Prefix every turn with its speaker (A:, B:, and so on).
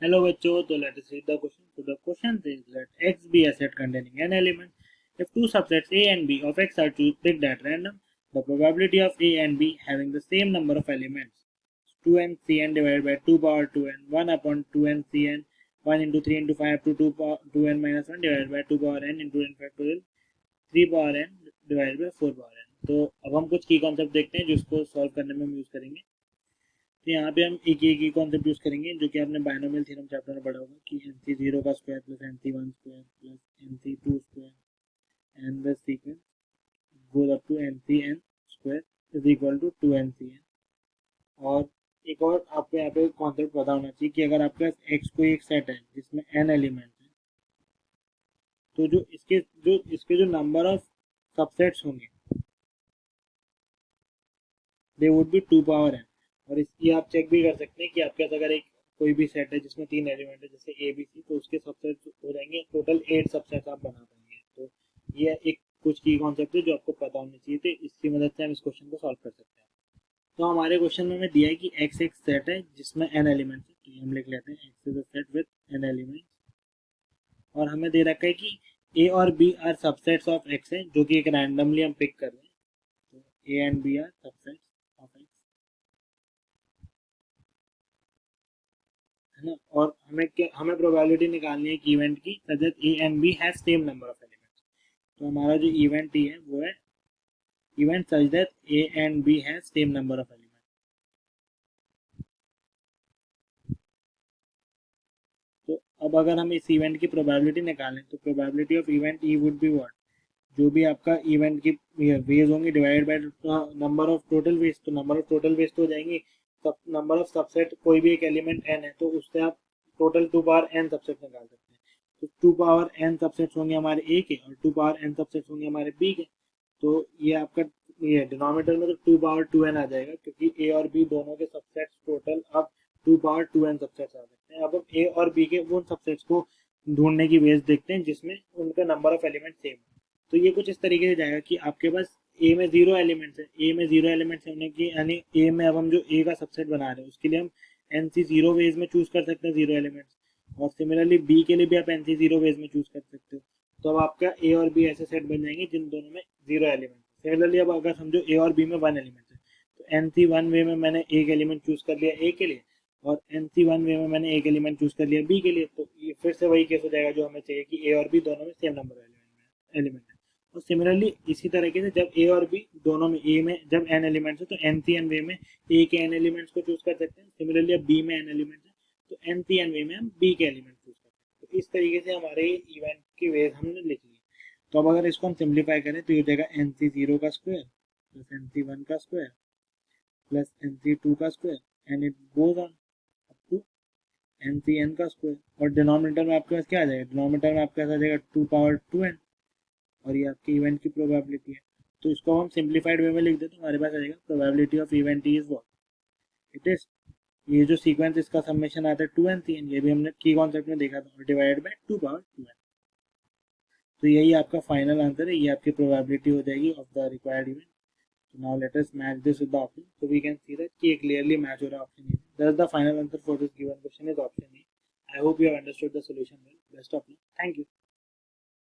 A: Hello बच्चों, तो let us read the question. So the question says let X be a set containing n elements. If two subsets A and B of X are picked at random, the probability of A and B having the same number of elements 2n Cn divided by 2 power 2n 1 upon 2n Cn 1 into 3 into 5 up to 2 power 2n minus 1 divided by 2 power n into n factorial 3 power n divided by 4 power n. तो अब हम कुछ की concept देखते हैं जिसको solve करने में हम यूज करेंगे. तो यहाँ पे हम एक ही कॉन्सेप्ट यूज करेंगे जो कि आपने बाइनोमियल थ्योरम चैप्टर में पढ़ा होगा कि nc0 का square plus nc1 square plus nc2 square and the sequence goes up to ncn square is equal to 2ncn. और एक और आपको यहाँ पे कॉन्सेप्ट पता होना चाहिए कि अगर आपके पास x कोई एक सेट है जिसमें n एलिमेंट्स हैं, तो जो इसके जो नंबर ऑफ सबसेट्स होंगे they would be 2 power n. और इसकी आप चेक भी कर सकते हैं कि आपके पास अगर एक कोई भी सेट है जिसमें 3 एलिमेंट है जैसे ए बी सी, तो उसके सबसेट हो जाएंगे टोटल 8 सबसेट आप बना पाएंगे. तो ये एक कुछ की कॉन्सेप्ट है जो आपको पता होनी चाहिए, तो इसकी मदद से हम इस क्वेश्चन को सॉल्व कर सकते हैं. तो हमारे क्वेश्चन में हमें दिया है कि एक्स एक सेट है जिसमें एन एलिमेंट्स है, तो हम लिख लेते हैं X is a set with N elements. और हमें दे रखा है कि ए और B are subsets of X है जो कि एक रैंडमली हम पिक कर रहे हैं. तो A and B are subsets of X है ना. और हमें प्रोबेबिलिटी निकालनी है कि इवेंट की such that A and B have same number of elements. तो हमारा जो इवेंट है वो है event such that A and B have same number of elements. तो अब अगर हम इस इवेंट की प्रोबेबिलिटी निकालें तो probability of event E would be what, जो भी आपका इवेंट की वेज होंगी divided by number of total ways. तो नंबर ऑफ टोटल वेज तो हो जाएंगी सब नंबर ऑफ सबसेट, कोई भी एक एलिमेंट n है तो उससे आप टोटल 2 पावर n सबसेट निकाल सकते हैं. तो 2 पावर n सबसेट्स होंगे हमारे a के और 2 पावर n सबसेट्स होंगे हमारे b के. तो ये आपका ये डिनोमिनेटर में तो 2 पावर 2n आ जाएगा क्योंकि a और b दोनों के सबसेट्स टोटल अब 2 पावर 2n सबसेट्स आ सकते हैं. अब हम a और b के उन सबसेट्स को ढूंढने की वेज देखते हैं जिसमें उनका नंबर ऑफ एलिमेंट सेम है. तो ये कुछ इस तरीके से जाएगा कि आपके पास ए में 0 एलिमेंट्स है, ए में 0 एलिमेंट्स होने की यानी ए में अब हम जो ए का सबसेट बना रहे हैं उसके लिए हम एन सी जीरो वेज में चूज कर सकते हैं 0 एलिमेंट्स. और सिमिलरली बी के लिए भी आप एन सी जीरो वेज में चूज कर सकते हो. तो अब आपका ए और बी ऐसे सेट बन जाएंगे जिन दोनों में 0 एलिमेंट. सिमिलरली अब अगर समझो ए और बी में 1 एलिमेंट है तो एन सी वन वे में मैंने एक एलिमेंट चूज कर लिया ए के लिए और एन सी वन वे में मैंने एक एलिमेंट चूज कर लिया बी के लिए. तो ये फिर से वही केस हो जाएगा जो हमें चाहिए कि ए और बी दोनों में सेम नंबर एलिमेंट है. और सिमिलरली इसी तरीके से जब ए और बी दोनों में ए में जब एन एलिमेंट्स है तो एन सी एन वे में ए के एन एलिमेंट्स को चूज कर सकते हैं. सिमिलरली अब बी में एन एलिमेंट्स है तो एन सी एन वे में हम बी के एलिमेंट चूज कर सकते हैं. तो इस तरीके से हमारे इवेंट की वेज हमने लिख ली. तो अब अगर इसको हम सिंप्लीफाई करें तो ये हो जाएगा एन सी जीरो का square plus N C one का square plus N C two का square and it goes on up to N C N का स्क्वायर. और डिनोमिनेटर में आपके पास क्या आ जाएगा, डिनोमिनेटर में आपके पास आ जाएगा 2 पावर 2n और ये आपके इवेंट की प्रोबेबिलिटी है. तो इसको हम सिंप्लीफाइड वे में लिख दें तो हमारे पास आ जाएगा probability of event is what it is. ये जो सीक्वेंस इसका समेशन आता है 2ncn, ये भी हमने की कॉन्सेप्ट में देखा था, डिवाइडेड बाय 2 पावर 2n. तो यही आपका फाइनल आंसर है, ये आपकी प्रोबेबिलिटी हो जाएगी of the required event. So now let us match this with the option. So we can see that कि clearly match हो रहा है option A. Thus the final answer for this given question is option A. I hope you have understood the solution well. Best of luck. Thank you.